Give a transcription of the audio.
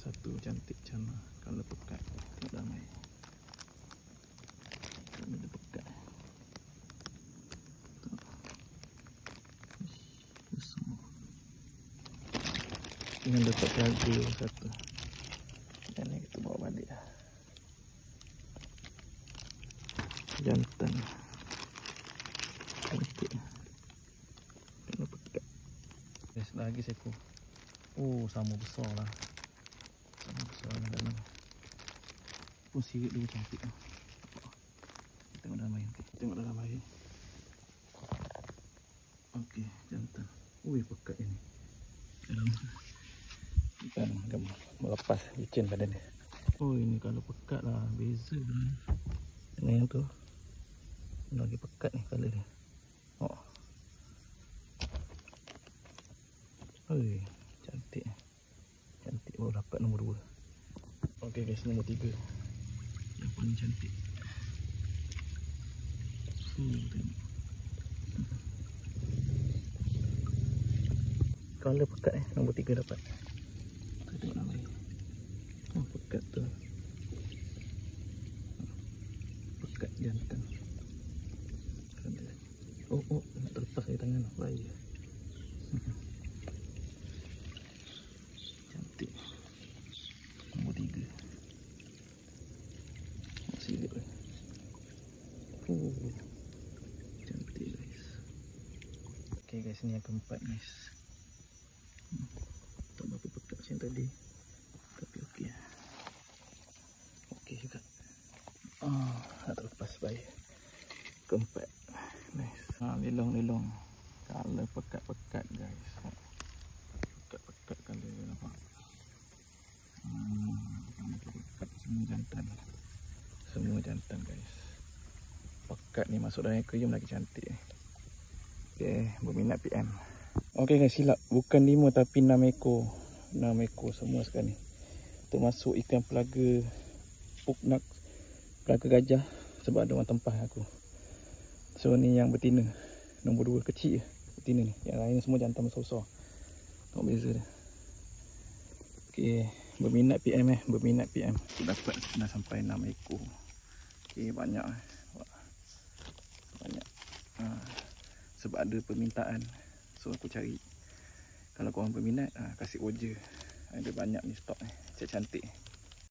satu cantik cana kalau pekat tak ramai. Ini dia pekat. Dengan dapat pelaga satu. Dan ni kita bawa balik lah. Jantan. Cantik. Kena pekat. Yes, lagi seekor. Oh, sama besar lah. Sama besar lah dalam. Pun sirit dia cantik lah. Tengok dalam air. Tengok dalam air. Okey, jantan. Ui, pekat ini. Dalam. Dan melepas licin badan dia. Oh, ini kalau pekat lah. Beza dengan yang tu. Lagi pekat ni colour dia. Oh. Ui, cantik. Cantik baru dapat nombor 2. Okey guys, nombor 3. Yang paling cantik. Tengok. Colour pekat nombor 3 dapat. Tengok nama dia. Oh, pekat tu. Pekat jantan. Oh, nak terlepas dari tangan. Bahaya. Cantik. Nombor 3. Masih hidup lah. Cantik guys. Okay guys, ni yang keempat guys. Tak berapa pekat macam tadi. Tapi okey. Okey juga. Nak terlepas baik. Keempat. Nice. Lelong. Kalau pekat-pekat guys. Pekat-pekat kalau dia nampak. Pekat semua jantan. Semua jantan guys. Pekat ni masuk dalam aquarium lagi cantik. Okay, berminat PM. Okay guys, silap. Bukan 5 tapi 6 ekor. 6 ekor semua sekarang ni. Termasuk ikan pelaga puknak, pelaga gajah. Sebab ada orang tempah aku. So ni yang betina. Nombor 2 kecil je betina ni. Yang lain semua jantan besar-besar. Tengok beza dia. Okay, berminat PM berminat PM. Aku dapat dah sampai 6 ekor. Okay, banyak. Banyak. Sebab ada permintaan. So aku cari. Kalau korang berminat, kasih order. Ada banyak ni stok ni. Cantik-cantik.